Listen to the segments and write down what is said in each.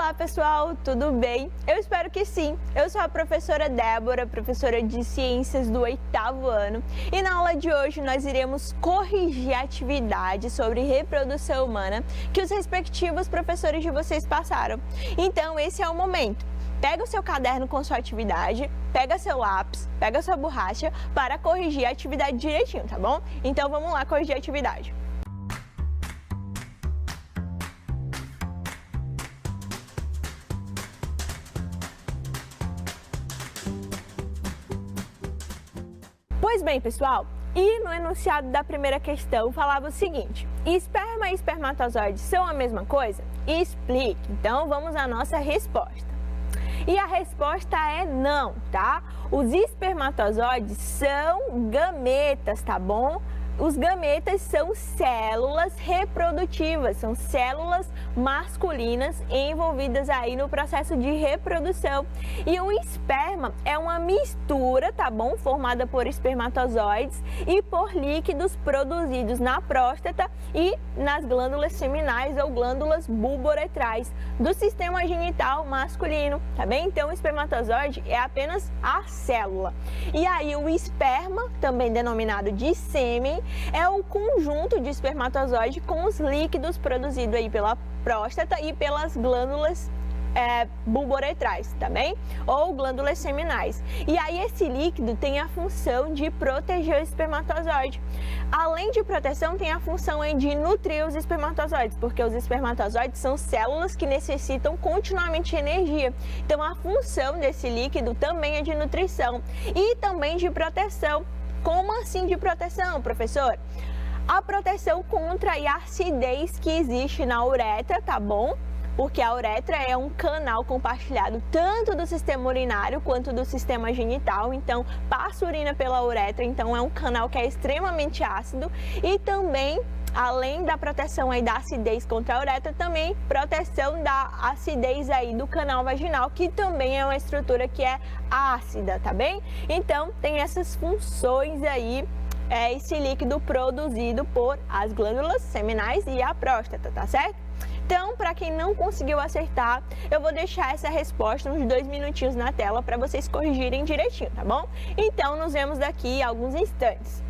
Olá pessoal, tudo bem? Eu espero que sim. Eu sou a professora Débora, professora de Ciências do 8º ano, e na aula de hoje nós iremos corrigir atividades sobre reprodução humana que os respectivos professores de vocês passaram. Então esse é o momento. Pega o seu caderno com sua atividade, pega seu lápis, pega sua borracha para corrigir a atividade direitinho, tá bom? Então vamos lá corrigir a atividade. Pois bem, pessoal, e no enunciado da primeira questão falava o seguinte: esperma e espermatozoide são a mesma coisa? Explique. Então vamos à nossa resposta. E a resposta é não, tá? Os espermatozoides são gametas, tá bom? Os gametas são células reprodutivas, são células masculinas envolvidas aí no processo de reprodução. E o esperma é uma mistura, tá bom? Formada por espermatozoides e por líquidos produzidos na próstata e nas glândulas seminais ou glândulas bulboretrais do sistema genital masculino, tá bem? Então o espermatozoide é apenas a célula. E aí o esperma, também denominado de sêmen, é o conjunto de espermatozoide com os líquidos produzidos aí pela próstata e pelas glândulas bulboretrais, tá bem? Ou glândulas seminais. E aí esse líquido tem a função de proteger o espermatozoide. Além de proteção, tem a função aí de nutrir os espermatozoides, porque os espermatozoides são células que necessitam continuamente de energia. Então a função desse líquido também é de nutrição e também de proteção. Como assim de proteção, professor? A proteção contra a acidez que existe na uretra, tá bom? Porque a uretra é um canal compartilhado tanto do sistema urinário quanto do sistema genital, então passa urina pela uretra, então é um canal que é extremamente ácido e também, além da proteção aí da acidez contra a uretra, também proteção da acidez aí do canal vaginal, que também é uma estrutura que é ácida, tá bem? Então tem essas funções aí, esse líquido produzido por as glândulas seminais e a próstata, tá certo? Então, para quem não conseguiu acertar, eu vou deixar essa resposta uns 2 minutinhos na tela para vocês corrigirem direitinho, tá bom? Então, nos vemos daqui a alguns instantes.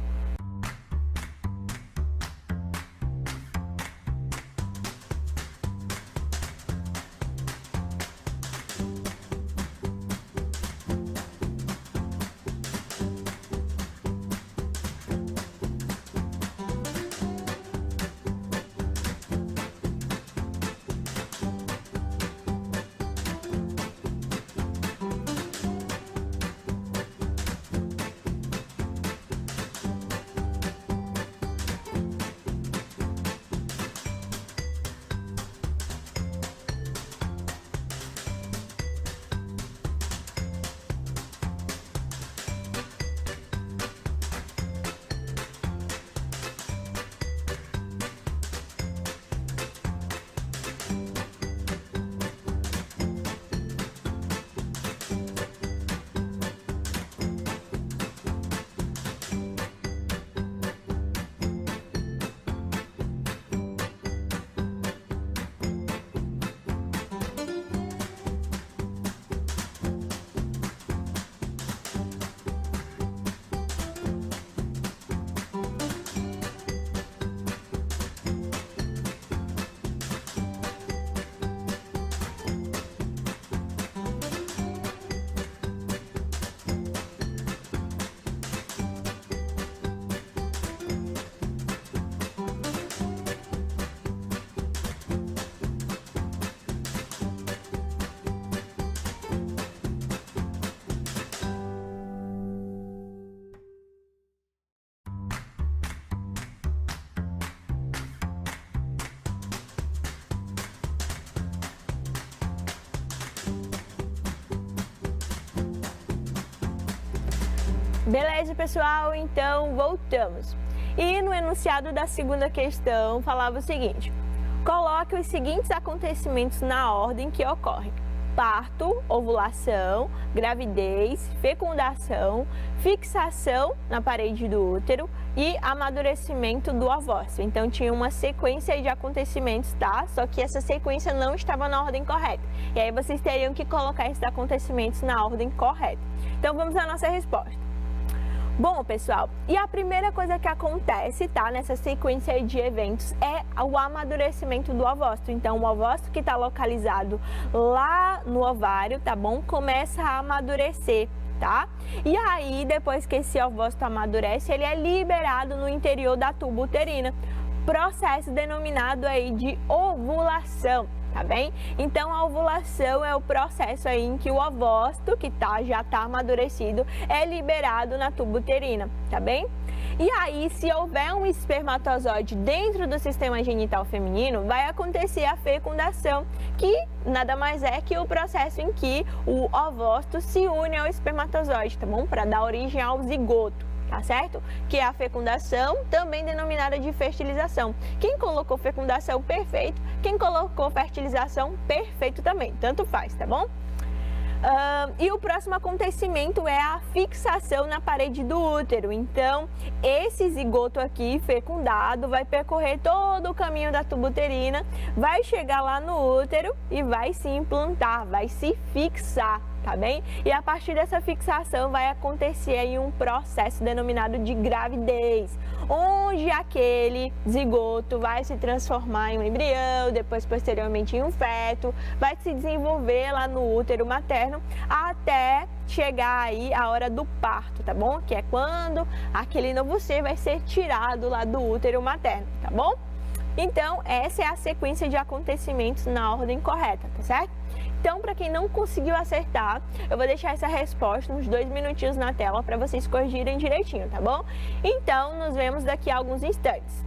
Beleza, pessoal? Então, voltamos. E no enunciado da segunda questão falava o seguinte: coloque os seguintes acontecimentos na ordem que ocorrem. parto, ovulação, gravidez, fecundação, fixação na parede do útero e amadurecimento do ovócito. Então tinha uma sequência de acontecimentos, tá? Só que essa sequência não estava na ordem correta. E aí vocês teriam que colocar esses acontecimentos na ordem correta. Então vamos à nossa resposta. Bom, pessoal, e a primeira coisa que acontece, tá, nessa sequência de eventos é o amadurecimento do ovócito. Então, o ovócito que está localizado lá no ovário, tá bom? Começa a amadurecer, tá? E aí, depois que esse ovócito amadurece, ele é liberado no interior da tuba uterina. Processo denominado aí de ovulação. Tá bem? Então, a ovulação é o processo aí em que o ovócito, que já está amadurecido, é liberado na tuba uterina, tá bem? E aí, se houver um espermatozoide dentro do sistema genital feminino, vai acontecer a fecundação, que nada mais é que o processo em que o ovócito se une ao espermatozoide, tá bom? Para dar origem ao zigoto. Tá certo? Que é a fecundação, também denominada de fertilização. Quem colocou fecundação, perfeito. Quem colocou fertilização, perfeito também. Tanto faz, tá bom? E o próximo acontecimento é a fixação na parede do útero. Então, esse zigoto aqui, fecundado, vai percorrer todo o caminho da tuba uterina, vai chegar lá no útero e vai se implantar, vai se fixar. Tá bem? E a partir dessa fixação vai acontecer aí um processo denominado de gravidez, onde aquele zigoto vai se transformar em um embrião, depois posteriormente em um feto, vai se desenvolver lá no útero materno até chegar aí a hora do parto, tá bom? Que é quando aquele novo ser vai ser tirado lá do útero materno, tá bom? Então, essa é a sequência de acontecimentos na ordem correta, tá certo? Então, para quem não conseguiu acertar, eu vou deixar essa resposta uns 2 minutinhos na tela para vocês corrigirem direitinho, tá bom? Então, nos vemos daqui a alguns instantes.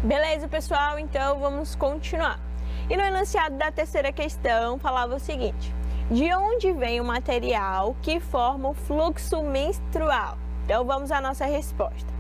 Beleza, pessoal? Então vamos continuar. E no enunciado da terceira questão falava o seguinte: de onde vem o material que forma o fluxo menstrual? Então vamos à nossa resposta.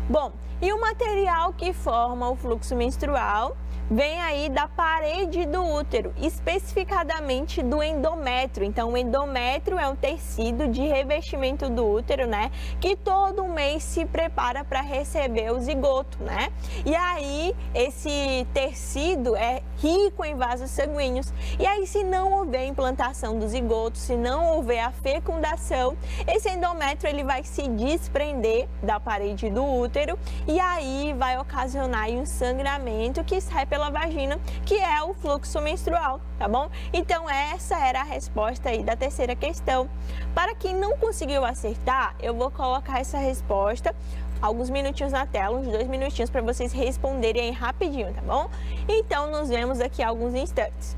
Bom, e o material que forma o fluxo menstrual vem aí da parede do útero, especificadamente do endométrio. Então, o endométrio é um tecido de revestimento do útero, né? Que todo mês se prepara para receber o zigoto, né? E aí, esse tecido é rico em vasos sanguíneos. E aí, se não houver implantação do zigoto, se não houver a fecundação, esse endométrio ele vai se desprender da parede do útero e aí vai ocasionar aí um sangramento que sai pela vagina, que é o fluxo menstrual, tá bom? Então essa era a resposta aí da terceira questão. Para quem não conseguiu acertar, eu vou colocar essa resposta alguns minutinhos na tela, uns 2 minutinhos para vocês responderem aí rapidinho, tá bom? Então nos vemos daqui a alguns instantes.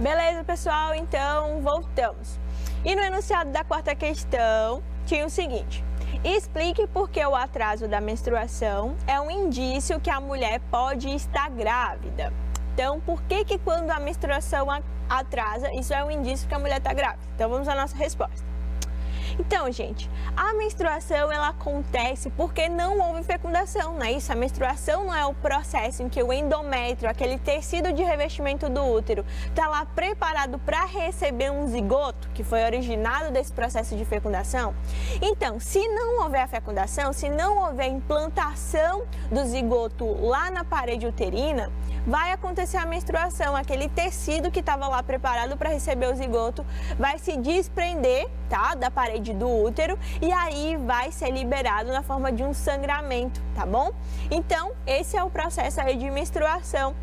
Beleza, pessoal? Então, voltamos. E no enunciado da quarta questão, tinha o seguinte: explique por que o atraso da menstruação é um indício que a mulher pode estar grávida. Então, por que quando a menstruação atrasa, isso é um indício que a mulher está grávida? Então, vamos à nossa resposta. Então, gente, a menstruação ela acontece porque não houve fecundação, não é isso? A menstruação não é o processo em que o endométrio, aquele tecido de revestimento do útero, está lá preparado para receber um zigoto, que foi originado desse processo de fecundação. Então, se não houver a fecundação, se não houver a implantação do zigoto lá na parede uterina, vai acontecer a menstruação, aquele tecido que estava lá preparado para receber o zigoto vai se desprender, tá, da parede do útero e aí vai ser liberado na forma de um sangramento, tá bom? Então, esse é o processo aí de menstruação.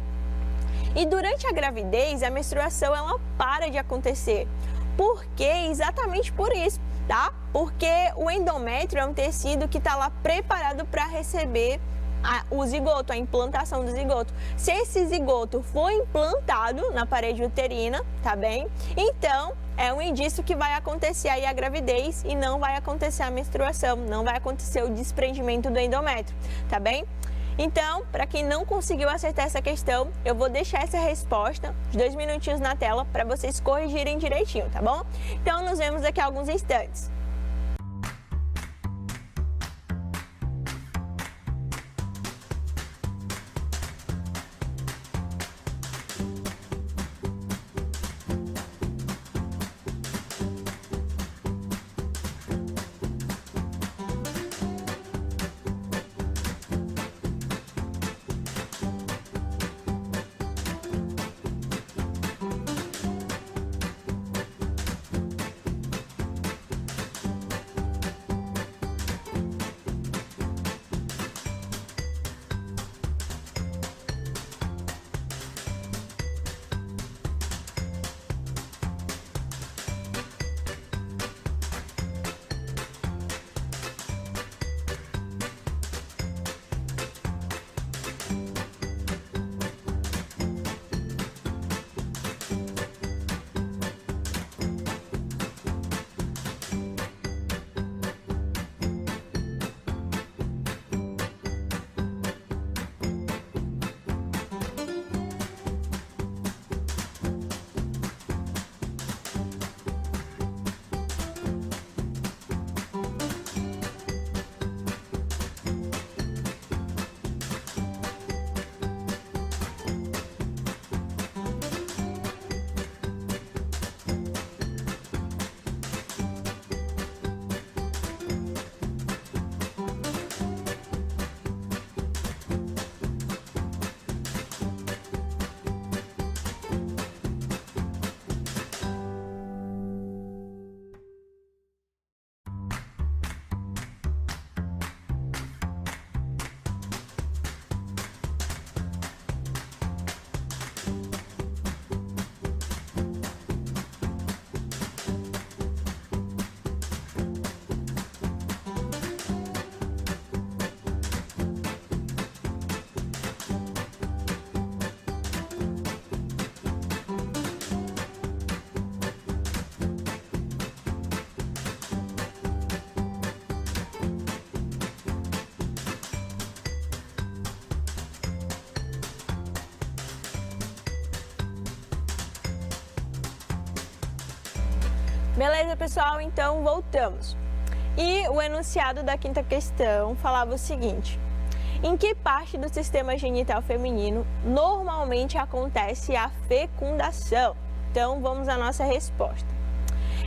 E durante a gravidez, a menstruação ela para de acontecer. Por quê? Exatamente por isso, tá? Porque o endométrio é um tecido que está lá preparado para receber o zigoto, a implantação do zigoto. Se esse zigoto for implantado na parede uterina, tá bem? Então, é um indício que vai acontecer aí a gravidez e não vai acontecer a menstruação, não vai acontecer o desprendimento do endométrio, tá bem? Então, para quem não conseguiu acertar essa questão, eu vou deixar essa resposta, os 2 minutinhos na tela, para vocês corrigirem direitinho, tá bom? Então, nos vemos daqui a alguns instantes. Beleza, pessoal? Então, voltamos. E o enunciado da quinta questão falava o seguinte: em que parte do sistema genital feminino normalmente acontece a fecundação? Então, vamos à nossa resposta.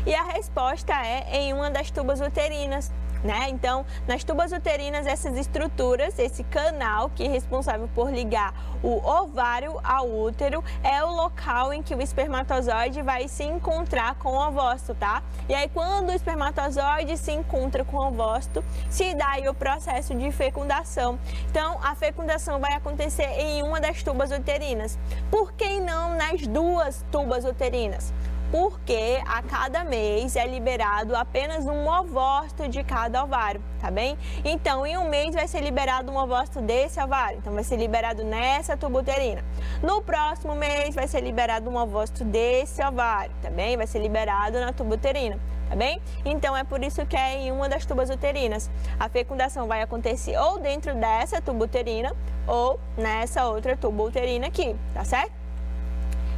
E a resposta é em uma das tubas uterinas, né? Então, nas tubas uterinas, essas estruturas, esse canal que é responsável por ligar o ovário ao útero, é o local em que o espermatozoide vai se encontrar com o ovócito, tá? E aí, quando o espermatozoide se encontra com o ovócito, se dá aí o processo de fecundação. Então, a fecundação vai acontecer em uma das tubas uterinas. Por que não nas duas tubas uterinas? Porque a cada mês é liberado apenas um ovócito de cada ovário, tá bem? Então, em um mês vai ser liberado um ovócito desse ovário, então vai ser liberado nessa tuba uterina. No próximo mês vai ser liberado um ovócito desse ovário, tá bem? Vai ser liberado na tuba uterina, tá bem? Então, é por isso que é em uma das tubas uterinas. A fecundação vai acontecer ou dentro dessa tuba uterina ou nessa outra tuba uterina aqui, tá certo?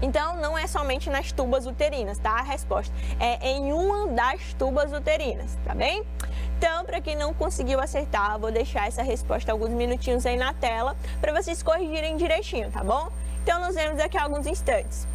Então, não é somente nas tubas uterinas, tá? A resposta é em uma das tubas uterinas, tá bem? Então, para quem não conseguiu acertar, vou deixar essa resposta alguns minutinhos aí na tela para vocês corrigirem direitinho, tá bom? Então, nos vemos daqui a alguns instantes.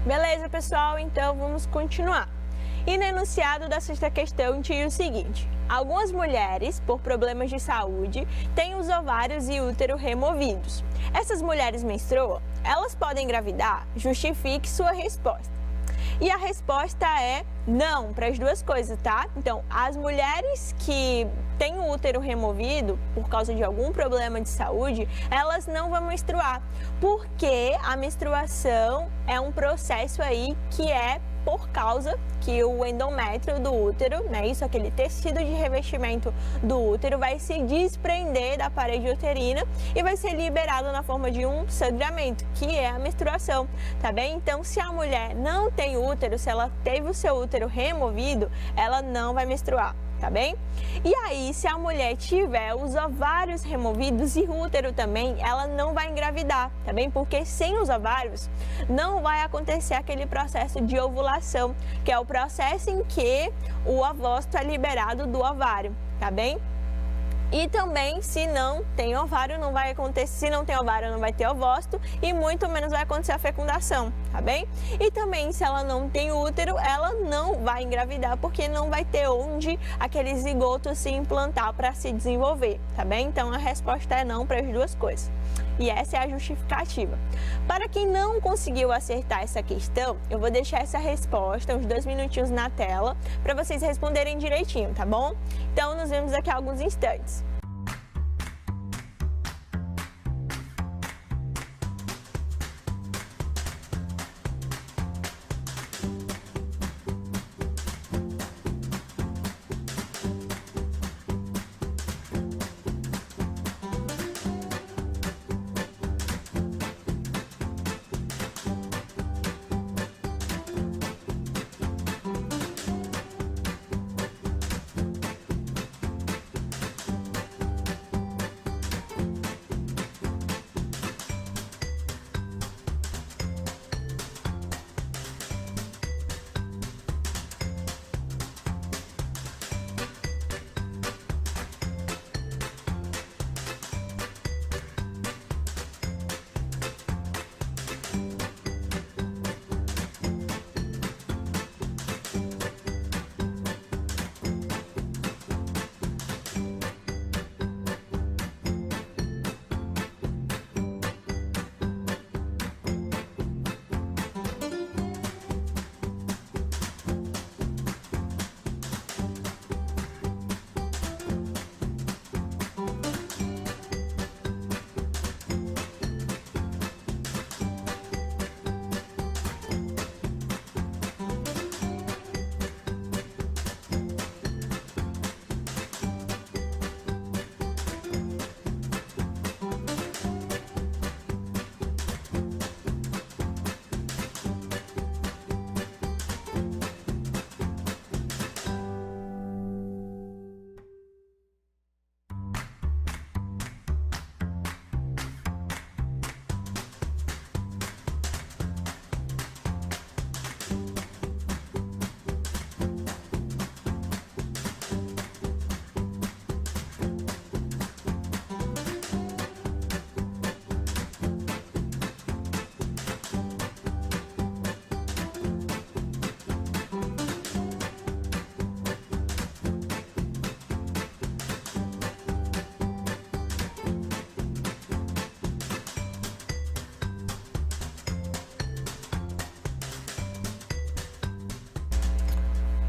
Beleza, pessoal? Então, vamos continuar. E no enunciado da sexta questão tinha o seguinte: algumas mulheres, por problemas de saúde, têm os ovários e útero removidos. Essas mulheres menstruam? Elas podem engravidar? Justifique sua resposta. E a resposta é não, para as duas coisas, tá? Então, as mulheres que têm o útero removido por causa de algum problema de saúde, elas não vão menstruar, porque a menstruação é um processo aí que é por causa que o endométrio do útero, né, isso, aquele tecido de revestimento do útero, vai se desprender da parede uterina e vai ser liberado na forma de um sangramento, que é a menstruação, tá bem? Então, se a mulher não tem útero, se ela teve o seu útero removido, ela não vai menstruar, tá bem? E aí, se a mulher tiver os ovários removidos e o útero também, ela não vai engravidar, tá bem? Porque sem os ovários não vai acontecer aquele processo de ovulação, que é o processo em que o ovócito é liberado do ovário, tá bem? E também, se não tem ovário, não vai acontecer, se não tem ovário, não vai ter ovócito e muito menos vai acontecer a fecundação, tá bem? E também, se ela não tem útero, ela não vai engravidar, porque não vai ter onde aquele zigoto se implantar para se desenvolver, tá bem? Então, a resposta é não para as duas coisas. E essa é a justificativa. Para quem não conseguiu acertar essa questão, eu vou deixar essa resposta, uns 2 minutinhos na tela, para vocês responderem direitinho, tá bom? Então, nos vemos daqui a alguns instantes.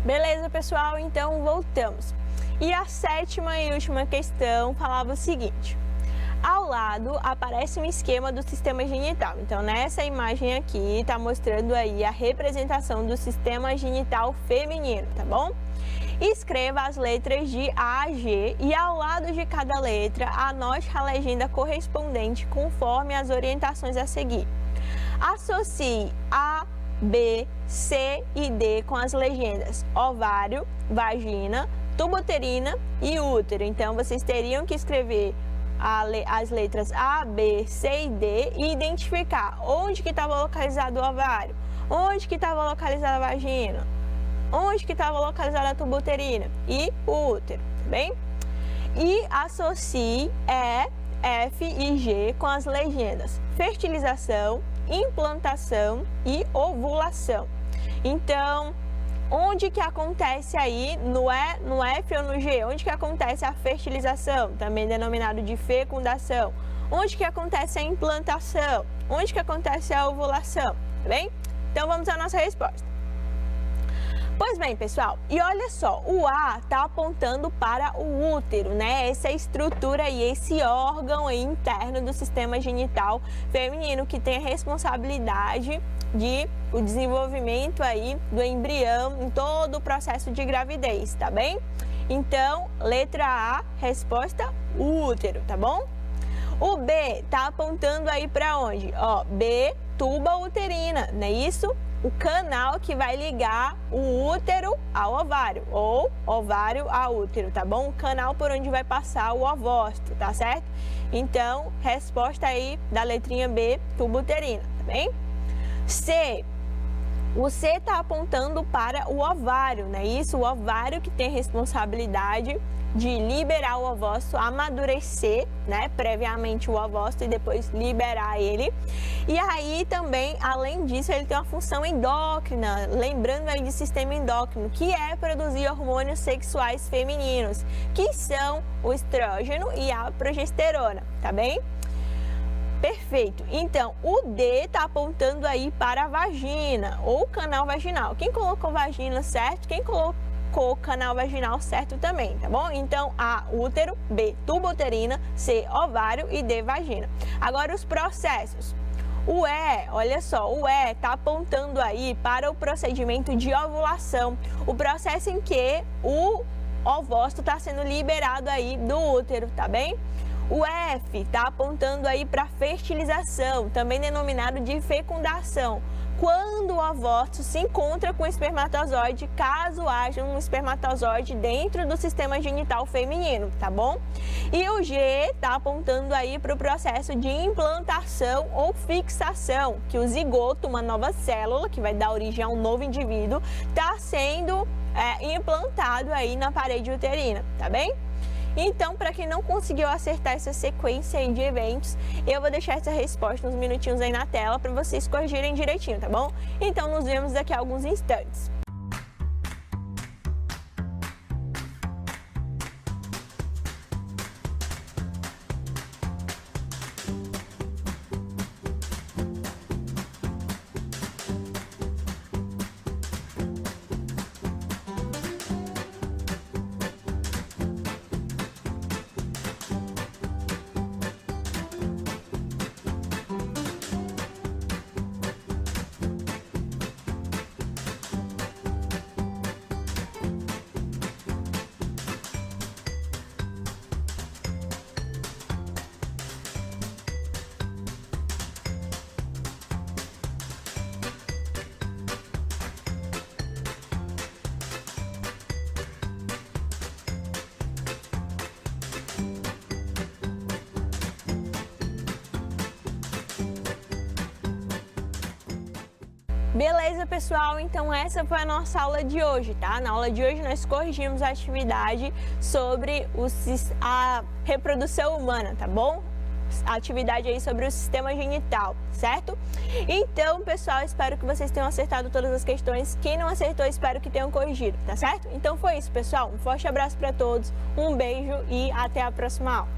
Beleza, pessoal? Então, voltamos. E a sétima e última questão falava o seguinte. Ao lado aparece um esquema do sistema genital. Então, nessa imagem aqui, está mostrando aí a representação do sistema genital feminino, tá bom? Escreva as letras de A a G e ao lado de cada letra, anote a legenda correspondente conforme as orientações a seguir. Associe A, B, C e D com as legendas ovário, vagina, tubo uterina e útero. Então, vocês teriam que escrever as letras A, B, C e D e identificar onde que estava localizado o ovário, onde que estava localizada a vagina, onde que estava localizada a tubo uterina e o útero, tá bem? E associe E, F e G com as legendas fertilização, implantação e ovulação. Então, onde que acontece aí, no F ou no G, onde que acontece a fertilização, também denominado de fecundação? Onde que acontece a implantação? Onde que acontece a ovulação? Tá bem? Então, vamos à nossa resposta. Pois bem, pessoal, e olha só, o A está apontando para o útero, né? Essa estrutura e esse órgão aí interno do sistema genital feminino que tem a responsabilidade de o desenvolvimento aí do embrião em todo o processo de gravidez, tá bem? Então, letra A, resposta útero, tá bom? O B está apontando aí para onde? Ó, B, tuba uterina, não é isso? o canal que vai ligar o útero ao ovário, ou ovário ao útero, tá bom? O canal por onde vai passar o ovócito, tá certo? Então, resposta aí da letrinha B, tubo uterino, tá bem? C. O C está apontando para o ovário, né? Isso, o ovário que tem responsabilidade de liberar o ovócito, amadurecer, né? Previamente o ovócito e depois liberar ele. E aí também, além disso, ele tem uma função endócrina, lembrando aí de sistema endócrino, que é produzir hormônios sexuais femininos, que são o estrógeno e a progesterona, tá bem? Perfeito. Então, o D está apontando aí para a vagina ou canal vaginal. Quem colocou vagina certo? Quem colocou canal vaginal certo também, tá bom? Então, A, útero, B, tubo uterina, C, ovário e D, vagina. Agora, os processos. O E, olha só, o E está apontando aí para o procedimento de ovulação, o processo em que o ovócito está sendo liberado aí do útero, tá bem? O F está apontando aí para fertilização, também denominado de fecundação, quando o ovócito se encontra com o espermatozoide, caso haja um espermatozoide dentro do sistema genital feminino, tá bom? E o G está apontando aí para o processo de implantação ou fixação, que o zigoto, uma nova célula que vai dar origem a um novo indivíduo, está sendo implantado aí na parede uterina, tá bem? Então, para quem não conseguiu acertar essa sequência aí de eventos, eu vou deixar essa resposta uns minutinhos aí na tela para vocês corrigirem direitinho, tá bom? Então, nos vemos daqui a alguns instantes. Beleza, pessoal? Então essa foi a nossa aula de hoje, tá? Na aula de hoje nós corrigimos a atividade sobre a reprodução humana, tá bom? A atividade aí sobre o sistema genital, certo? Então, pessoal, espero que vocês tenham acertado todas as questões. Quem não acertou, espero que tenham corrigido, tá certo? Então foi isso, pessoal. Um forte abraço para todos, um beijo e até a próxima aula.